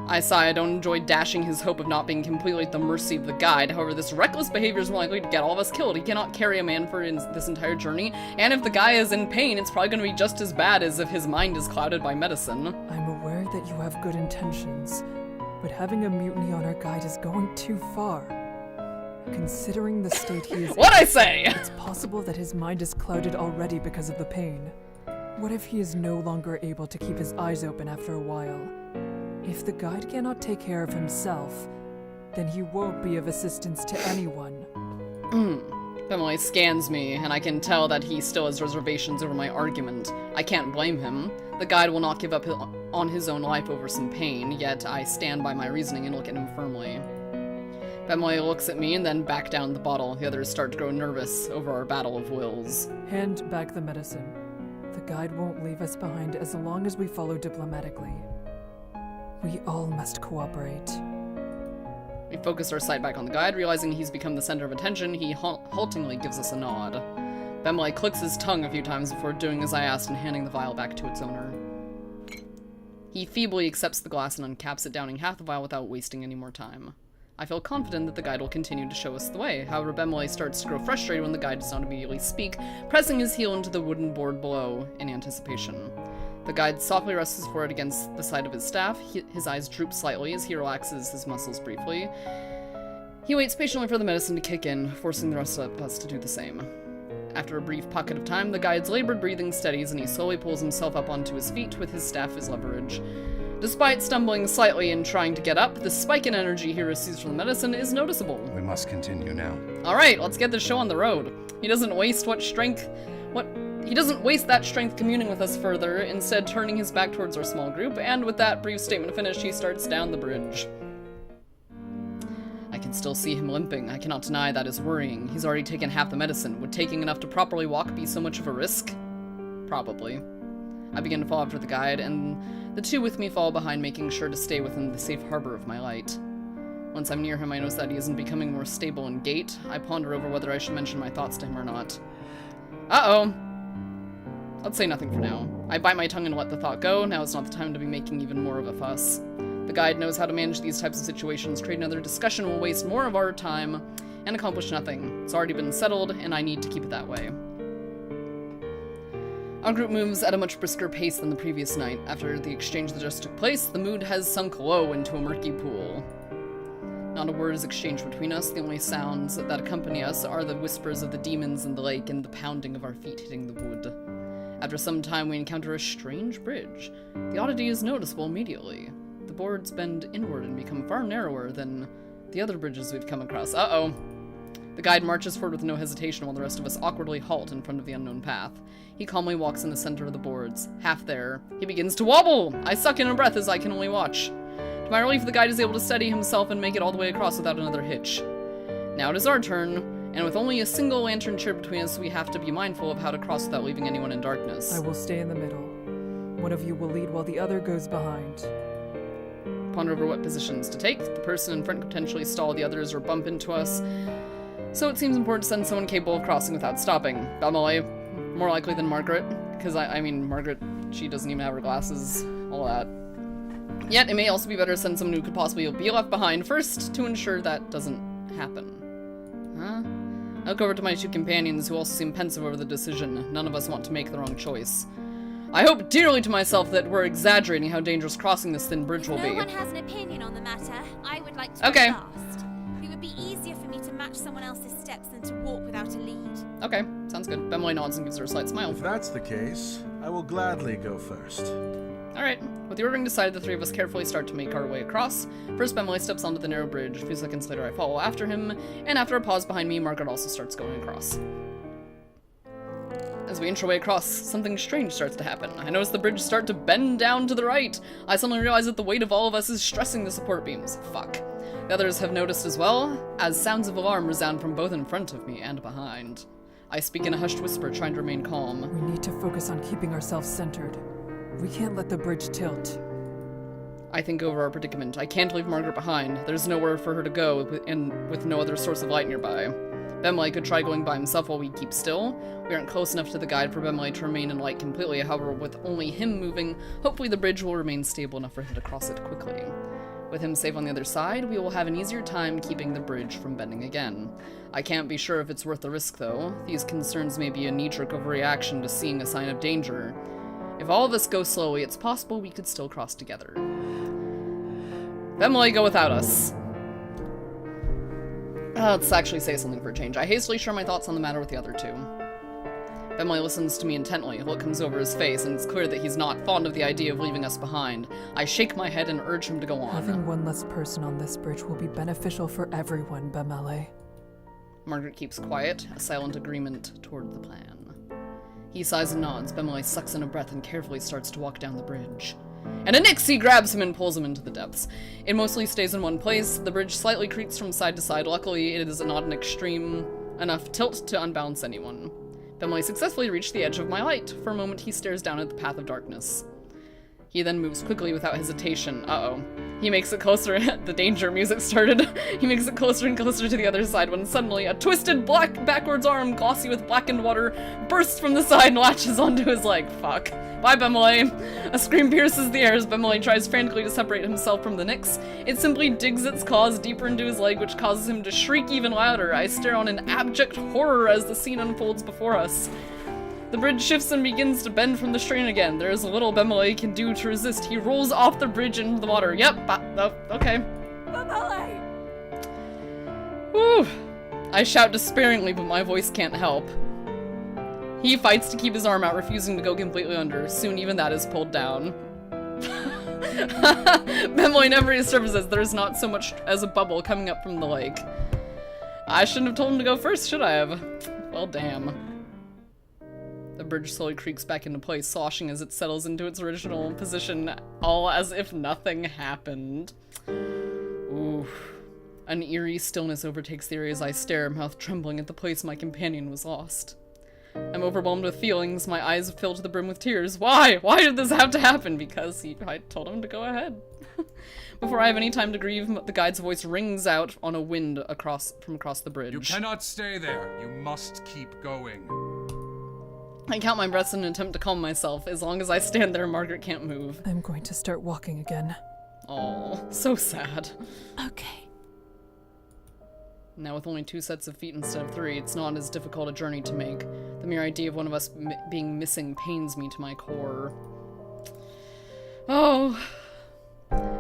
I sigh. I don't enjoy dashing his hope of not being completely at the mercy of the guide. However, this reckless behavior is more likely to get all of us killed. He cannot carry a man for this entire journey, and if the guy is in pain, it's probably going to be just as bad as if his mind is clouded by medicine. I'm aware that you have good intentions, but having a mutiny on our guide is going too far. Considering the state he is What'd I say? It's possible that his mind is clouded already because of the pain. What if he is no longer able to keep his eyes open after a while? If the guide cannot take care of himself, then he won't be of assistance to anyone. Emily scans me, and I can tell that he still has reservations over my argument. I can't blame him. The guide will not give up on his own life over some pain, yet I stand by my reasoning and look at him firmly. Emily looks at me and then back down the bottle. The others start to grow nervous over our battle of wills. Hand back the medicine. The guide won't leave us behind as long as we follow diplomatically. We all must cooperate. We focus our sight back on the guide, realizing he's become the center of attention. He haltingly gives us a nod. Bemele clicks his tongue a few times before doing as I asked and handing the vial back to its owner. He feebly accepts the glass and uncaps it, downing half the vial without wasting any more time. I feel confident that the guide will continue to show us the way. However, Bemele starts to grow frustrated when the guide does not immediately speak, pressing his heel into the wooden board below in anticipation. The guide softly rests his forehead against the side of his staff. His eyes droop slightly as he relaxes his muscles briefly. He waits patiently for the medicine to kick in, forcing the rest of us to do the same. After a brief pocket of time, the guide's labored breathing steadies and he slowly pulls himself up onto his feet with his staff as leverage. Despite stumbling slightly and trying to get up, the spike in energy he receives from the medicine is noticeable. We must continue now. Alright, let's get this show on the road. He doesn't waste that strength communing with us further, instead turning his back towards our small group, and with that brief statement finished, he starts down the bridge. I can still see him limping. I cannot deny that is worrying. He's already taken half the medicine. Would taking enough to properly walk be so much of a risk? Probably. I begin to fall after the guide, and the two with me fall behind, making sure to stay within the safe harbor of my light. Once I'm near him, I notice that he isn't becoming more stable in gait. I ponder over whether I should mention my thoughts to him or not. Uh-oh. Let's say nothing for now. I bite my tongue and let the thought go. Now is not the time to be making even more of a fuss. The guide knows how to manage these types of situations. Trade another discussion will waste more of our time and accomplish nothing. It's already been settled, and I need to keep it that way. Our group moves at a much brisker pace than the previous night. After the exchange that just took place, the mood has sunk low into a murky pool. Not a word is exchanged between us. The only sounds that accompany us are the whispers of the demons in the lake and the pounding of our feet hitting the wood. After some time, we encounter a strange bridge. The oddity is noticeable immediately. The boards bend inward and become far narrower than the other bridges we've come across. Uh-oh. The guide marches forward with no hesitation while the rest of us awkwardly halt in front of the unknown path. He calmly walks in the center of the boards. Half there, he begins to wobble! I suck in a breath as I can only watch. To my relief, the guide is able to steady himself and make it all the way across without another hitch. Now it is our turn, and with only a single lantern chair between us, we have to be mindful of how to cross without leaving anyone in darkness. I will stay in the middle. One of you will lead while the other goes behind. ponder over what positions to take. The person in front could potentially stall the others or bump into us. So it seems important to send someone capable of crossing without stopping. Emily, more likely than Margaret. Because, I mean, Margaret, she doesn't even have her glasses. All that. Yet, it may also be better to send someone who could possibly be left behind first to ensure that doesn't happen. Huh? I look over to my two companions who also seem pensive over the decision. None of us want to make the wrong choice. I hope dearly to myself that we're exaggerating how dangerous crossing this thin bridge will be. If no one has an opinion on the matter, I would like to Okay. go last. It would be easier for me to match someone else's steps than to walk without a lead. Okay, sounds good. Emily nods and gives her a slight smile. If that's the case, I will gladly go first. Alright, with the ordering decided, the three of us carefully start to make our way across. First, Emily steps onto the narrow bridge. A few seconds later, I follow after him, and after a pause behind me, Margaret also starts going across. As we inch our way across, something strange starts to happen. I notice the bridge start to bend down to the right. I suddenly realize that the weight of all of us is stressing the support beams. Fuck. The others have noticed as well, as sounds of alarm resound from both in front of me and behind. I speak in a hushed whisper, trying to remain calm. We need to focus on keeping ourselves centered. We can't let the bridge tilt. I think over our predicament. I can't leave Margaret behind. There's nowhere for her to go, with no other source of light nearby. Bemley could try going by himself while we keep still. We aren't close enough to the guide for Bemley to remain in light completely, however, with only him moving, hopefully the bridge will remain stable enough for him to cross it quickly. With him safe on the other side, we will have an easier time keeping the bridge from bending again. I can't be sure if it's worth the risk, though. These concerns may be a knee-jerk overreaction to seeing a sign of danger. If all of us go slowly, it's possible we could still cross together. Bemley, go without us. Let's actually say something for a change. I hastily share my thoughts on the matter with the other two. Bemley listens to me intently. A look comes over his face, and it's clear that he's not fond of the idea of leaving us behind. I shake my head and urge him to go on. Having one less person on this bridge will be beneficial for everyone, Bemele. Margaret keeps quiet, a silent agreement toward the plan. He sighs and nods. Bemele sucks in a breath and carefully starts to walk down the bridge. And a Nixie grabs him and pulls him into the depths. It mostly stays in one place. The bridge slightly creaks from side to side. Luckily, it is not an extreme enough tilt to unbalance anyone. Bemele successfully reached the edge of my light. For a moment, he stares down at the path of darkness. He then moves quickly without hesitation. Uh-oh. He makes it closer. The danger music started. He makes it closer and closer to the other side when suddenly a twisted black backwards arm, glossy with blackened water, bursts from the side and latches onto his leg. Fuck. Bye, Bemele. A scream pierces the air as Bemele tries frantically to separate himself from the Nyx. It simply digs its claws deeper into his leg, which causes him to shriek even louder. I stare on in abject horror as the scene unfolds before us. The bridge shifts and begins to bend from the strain again. There is little Bemele can do to resist. He rolls off the bridge into the water. Yep, okay. Bemele! Whew. I shout despairingly, but my voice can't help. He fights to keep his arm out, refusing to go completely under. Soon even that is pulled down. Bemele never resurfaces. There is not so much as a bubble coming up from the lake. I shouldn't have told him to go first, should I have? Well, damn. The bridge slowly creaks back into place, sloshing as it settles into its original position, all as if nothing happened. Ooh. An eerie stillness overtakes the area as I stare, mouth trembling at the place my companion was lost. I'm overwhelmed with feelings, my eyes fill to the brim with tears. Why? Why did this have to happen? Because I told him to go ahead. Before I have any time to grieve, the guide's voice rings out on a wind from across the bridge. You cannot stay there. You must keep going. I count my breaths in an attempt to calm myself. As long as I stand there, Margaret can't move. I'm going to start walking again. Oh, so sad. Okay. Now with only 2 sets of feet instead of 3, it's not as difficult a journey to make. The mere idea of one of us being missing pains me to my core. Oh.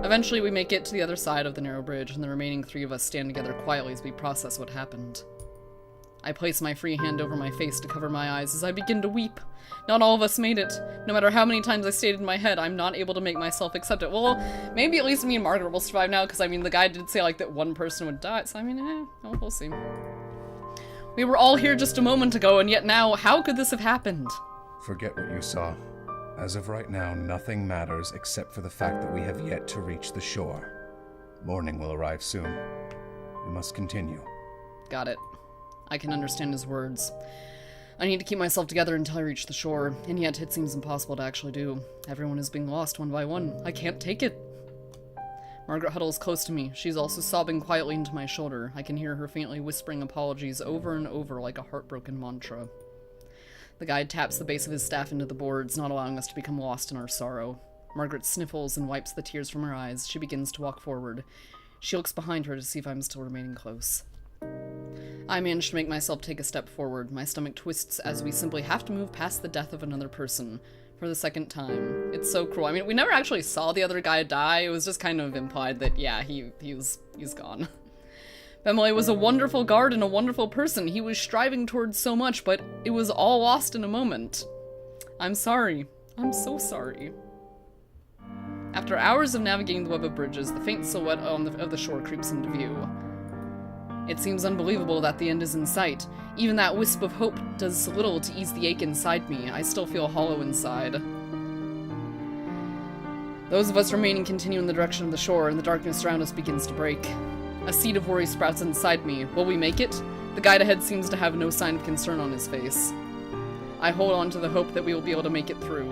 Eventually we make it to the other side of the narrow bridge, and the remaining 3 of us stand together quietly as we process what happened. I place my free hand over my face to cover my eyes as I begin to weep. Not all of us made it. No matter how many times I stated in my head, I'm not able to make myself accept it. Well, maybe at least me and Margaret will survive now, because I mean, the guy did say like that one person would die, so I mean, we'll see. We were all here just a moment ago, and yet now, how could this have happened? Forget what you saw. As of right now, nothing matters except for the fact that we have yet to reach the shore. Morning will arrive soon. We must continue. Got it. I can understand his words. I need to keep myself together until I reach the shore, and yet it seems impossible to actually do. Everyone is being lost one by one. I can't take it. Margaret huddles close to me. She's also sobbing quietly into my shoulder. I can hear her faintly whispering apologies over and over like a heartbroken mantra. The guide taps the base of his staff into the boards, not allowing us to become lost in our sorrow. Margaret sniffles and wipes the tears from her eyes. She begins to walk forward. She looks behind her to see if I'm still remaining close. I manage to make myself take a step forward. My stomach twists as we simply have to move past the death of another person. For the second time. It's so cruel. I mean, we never actually saw the other guy die. It was just kind of implied that, yeah, he's gone. Bemele was a wonderful guard and a wonderful person. He was striving towards so much, but it was all lost in a moment. I'm sorry. I'm so sorry. After hours of navigating the web of bridges, the faint silhouette of the shore creeps into view. It seems unbelievable that the end is in sight. Even that wisp of hope does little to ease the ache inside me. I still feel hollow inside. Those of us remaining continue in the direction of the shore, and the darkness around us begins to break. A seed of worry sprouts inside me. Will we make it? The guide ahead seems to have no sign of concern on his face. I hold on to the hope that we will be able to make it through. ...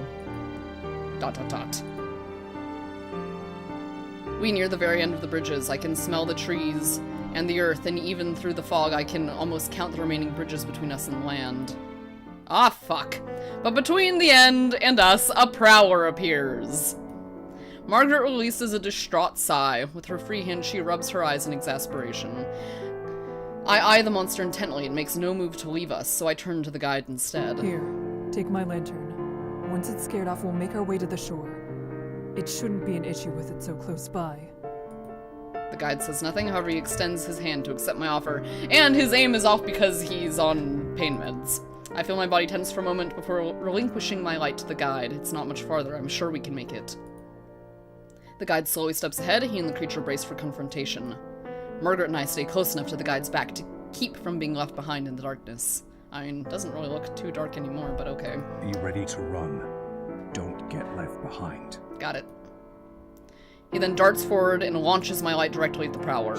We near the very end of the bridges. I can smell the trees and the earth, and even through the fog I can almost count the remaining bridges between us and land. Ah, fuck. But between the end and us, a prowler appears. Margaret releases a distraught sigh. With her free hand, she rubs her eyes in exasperation. I eye the monster intently. It makes no move to leave us, so I turn to the guide instead. Here, take my lantern. Once it's scared off, we'll make our way to the shore. It shouldn't be an issue with it so close by. The guide says nothing, however he extends his hand to accept my offer, and his aim is off because he's on pain meds. I feel my body tense for a moment before relinquishing my light to the guide. It's not much farther. I'm sure we can make it. The guide slowly steps ahead. He and the creature brace for confrontation. Margaret and I stay close enough to the guide's back to keep from being left behind in the darkness. I mean, it doesn't really look too dark anymore, but okay. Be ready to run. Don't get left behind. Got it. He then darts forward and launches my light directly at the prowler.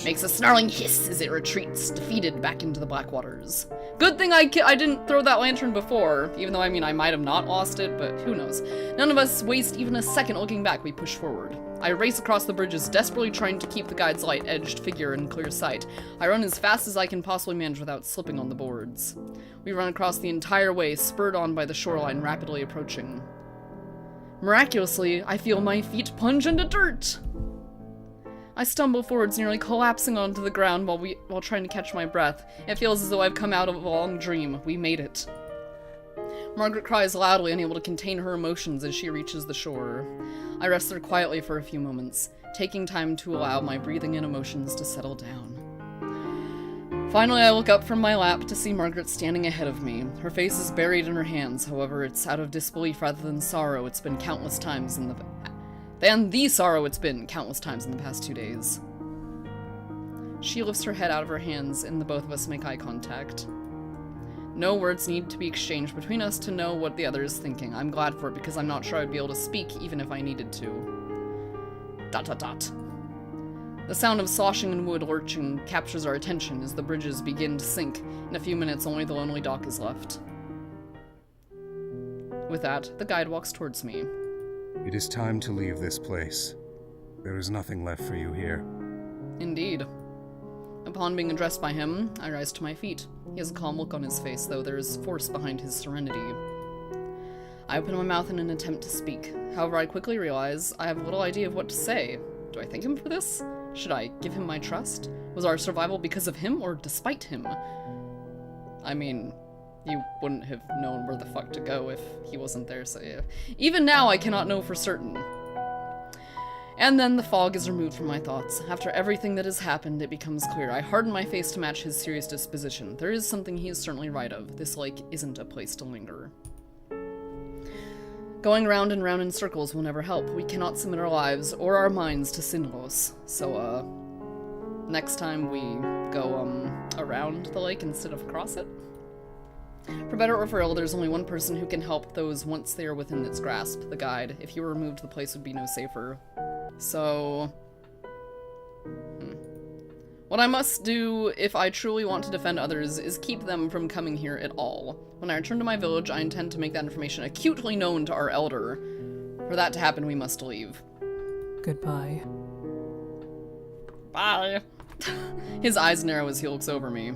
Makes a snarling hiss as it retreats, defeated back into the black waters. Good thing I didn't throw that lantern before, even though, I mean, I might have not lost it, but who knows. None of us waste even a second looking back. We push forward. I race across the bridges, desperately trying to keep the guide's light-edged figure in clear sight. I run as fast as I can possibly manage without slipping on the boards. We run across the entire way, spurred on by the shoreline rapidly approaching. Miraculously, I feel my feet plunge into dirt. I stumble forwards, nearly collapsing onto the ground while trying to catch my breath. It feels as though I've come out of a long dream. We made it. Margaret cries loudly, unable to contain her emotions as she reaches the shore. I rest there quietly for a few moments, taking time to allow my breathing and emotions to settle down. Finally, I look up from my lap to see Margaret standing ahead of me. Her face is buried in her hands, however, it's out of disbelief rather than sorrow. It's been countless times in the past 2 days. She lifts her head out of her hands, and the both of us make eye contact. No words need to be exchanged between us to know what the other is thinking. I'm glad for it because I'm not sure I'd be able to speak even if I needed to. ... The sound of sloshing and wood lurching captures our attention as the bridges begin to sink. In a few minutes, only the lonely dock is left. With that, the guide walks towards me. It is time to leave this place. There is nothing left for you here. Indeed. Upon being addressed by him, I rise to my feet. He has a calm look on his face, though there is force behind his serenity. I open my mouth in an attempt to speak. However, I quickly realize I have little idea of what to say. Do I thank him for this? Should I give him my trust? Was our survival because of him or despite him? I mean, you wouldn't have known where the fuck to go if he wasn't there, so yeah. Even now, I cannot know for certain. And then the fog is removed from my thoughts. After everything that has happened, it becomes clear. I harden my face to match his serious disposition. There is something he is certainly right of. This lake isn't a place to linger. Going round and round in circles will never help. We cannot submit our lives or our minds to Sinros. So, next time we go, around the lake instead of across it. For better or for ill, there's only one person who can help those once they are within its grasp, the guide. If he were removed, the place would be no safer. So... What I must do, if I truly want to defend others, is keep them from coming here at all. When I return to my village, I intend to make that information acutely known to our elder. For that to happen, we must leave. Goodbye. Bye. His eyes narrow as he looks over me.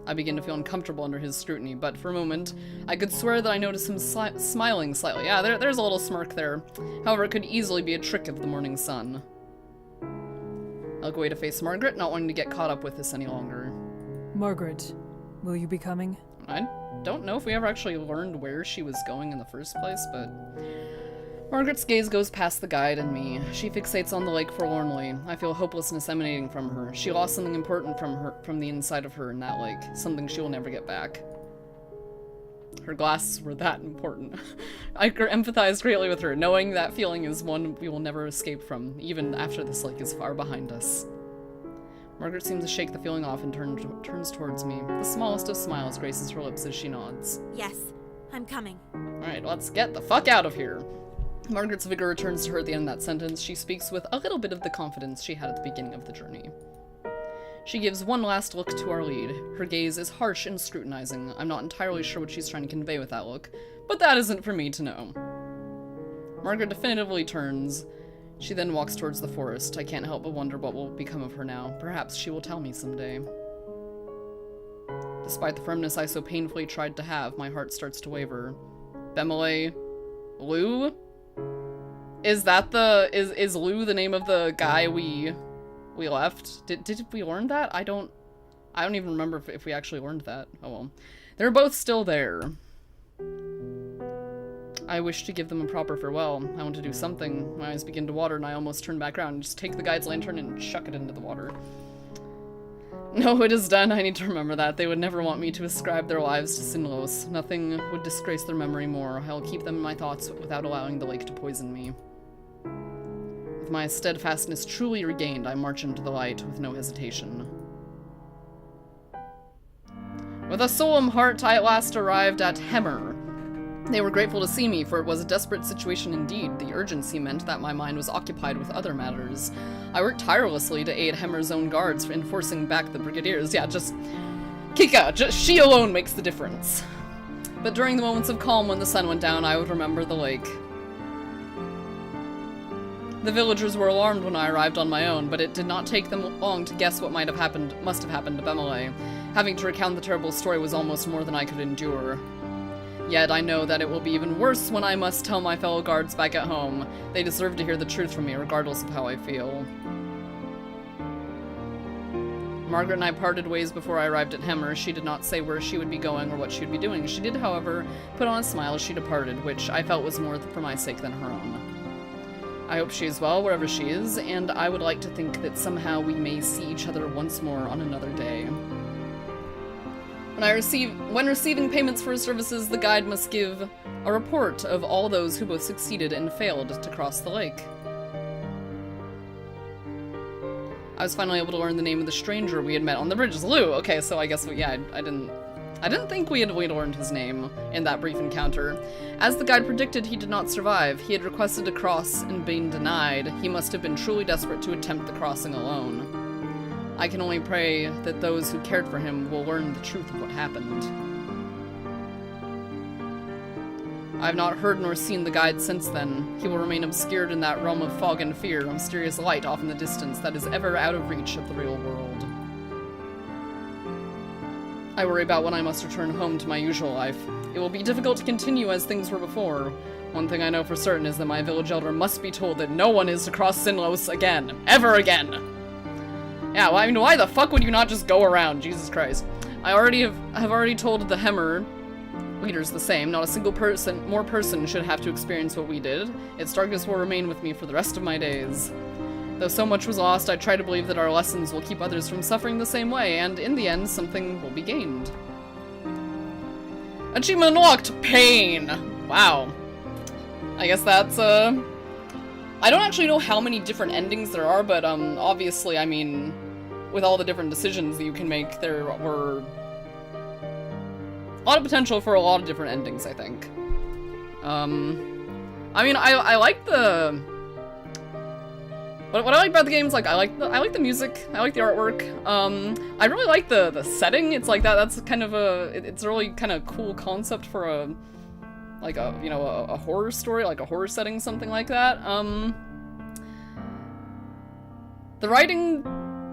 I begin to feel uncomfortable under his scrutiny, but for a moment, I could swear that I noticed him smiling slightly. Yeah, there's a little smirk there. However, it could easily be a trick of the morning sun. I look away to face Margaret, not wanting to get caught up with this any longer. Margaret, will you be coming? I don't know if we ever actually learned where she was going in the first place, but... Margaret's gaze goes past the guide and me. She fixates on the lake forlornly. I feel hopelessness emanating from her. She lost something important from the inside of her in that lake. Something she will never get back. Her glasses were that important. I empathize greatly with her, knowing that feeling is one we will never escape from, even after this lake is far behind us. Margaret seems to shake the feeling off and turns towards me. The smallest of smiles graces her lips as she nods. Yes, I'm coming. Alright, let's get the fuck out of here. Margaret's vigor returns to her at the end of that sentence. She speaks with a little bit of the confidence she had at the beginning of the journey. She gives one last look to our lead. Her gaze is harsh and scrutinizing. I'm not entirely sure what she's trying to convey with that look, but that isn't for me to know. Margaret definitively turns. She then walks towards the forest. I can't help but wonder what will become of her now. Perhaps she will tell me someday. Despite the firmness I so painfully tried to have, my heart starts to waver. Bemele? Lou? Is that is Lou the name of the guy we left? Did we learn that? I don't even remember if we actually learned that. Oh well. They're both still there. I wish to give them a proper farewell. I want to do something. My eyes begin to water and I almost turn back around and just take the guide's lantern and chuck it into the water. No, it is done. I need to remember that. They would never want me to ascribe their lives to Sinlos. Nothing would disgrace their memory more. I will keep them in my thoughts without allowing the lake to poison me. With my steadfastness truly regained, I march into the light with no hesitation. With a solemn heart, I at last arrived at Hemmer. They were grateful to see me, for it was a desperate situation indeed. The urgency meant that my mind was occupied with other matters. I worked tirelessly to aid Hemmer's own guards in forcing back the brigadiers. Yeah, just... Kika, she alone makes the difference. But during the moments of calm when the sun went down, I would remember the lake. The villagers were alarmed when I arrived on my own, but it did not take them long to guess what must have happened to Bemele. Having to recount the terrible story was almost more than I could endure. Yet I know that it will be even worse when I must tell my fellow guards back at home. They deserve to hear the truth from me, regardless of how I feel. Margaret and I parted ways before I arrived at Hemmer. She did not say where she would be going or what she would be doing. She did, however, put on a smile as she departed, which I felt was more for my sake than her own. I hope she is well wherever she is, and I would like to think that somehow we may see each other once more on another day. When receiving payments for his services, the guide must give a report of all those who both succeeded and failed to cross the lake. I was finally able to learn the name of the stranger we had met on the bridges. Lou! Okay, so I guess, yeah, I didn't think we had learned his name in that brief encounter. As the guide predicted, he did not survive. He had requested to cross and been denied. He must have been truly desperate to attempt the crossing alone. I can only pray that those who cared for him will learn the truth of what happened. I have not heard nor seen the guide since then. He will remain obscured in that realm of fog and fear, a mysterious light off in the distance that is ever out of reach of the real world. I worry about when I must return home to my usual life. It will be difficult to continue as things were before. One thing I know for certain is that my village elder must be told that no one is to cross Sinlos again. Ever again! Yeah, well, I mean, why the fuck would you not just go around? Jesus Christ. I have already told the Hemmer leaders the same. Not a single person should have to experience what we did. Its darkness will remain with me for the rest of my days. Though so much was lost, I try to believe that our lessons will keep others from suffering the same way, and in the end, something will be gained. Achievement unlocked! Pain! Wow. I guess that's, I don't actually know how many different endings there are, but, obviously, I mean, with all the different decisions that you can make, there were a lot of potential for a lot of different endings, I think. I mean, I like the... What I like about the game is, like, I like the music, I like the artwork, I really like the setting. It's like that's kind of it's a really kind of cool concept for a horror story, like a horror setting, something like that. The writing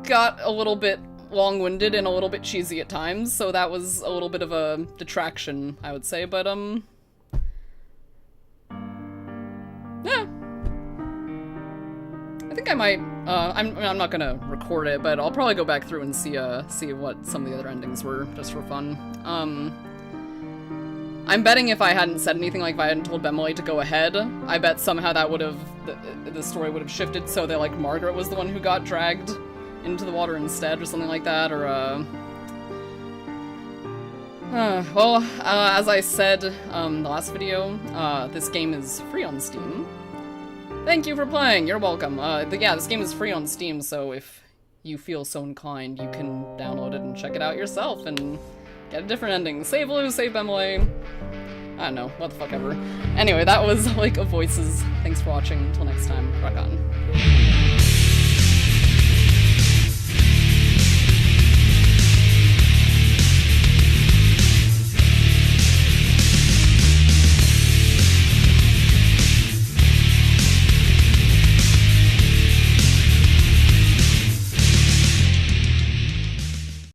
got a little bit long-winded and a little bit cheesy at times, so that was a little bit of a detraction, I would say, but, yeah. I think I might, I'm not gonna record it, but I'll probably go back through and see what some of the other endings were, just for fun. I'm betting if I hadn't said anything, like if I hadn't told Bemele to go ahead, I bet somehow that would've, the story would've shifted so that, like, Margaret was the one who got dragged into the water instead, or something like that, or, well, as I said, the last video, this game is free on Steam. Thank you for playing, you're welcome. Yeah, this game is free on Steam, so if you feel so inclined, you can download it and check it out yourself, and get a different ending. Save Lou, save Bemele. I don't know, what the fuck ever. Anyway, that was, like, a Voices. Thanks for watching, until next time, rock on.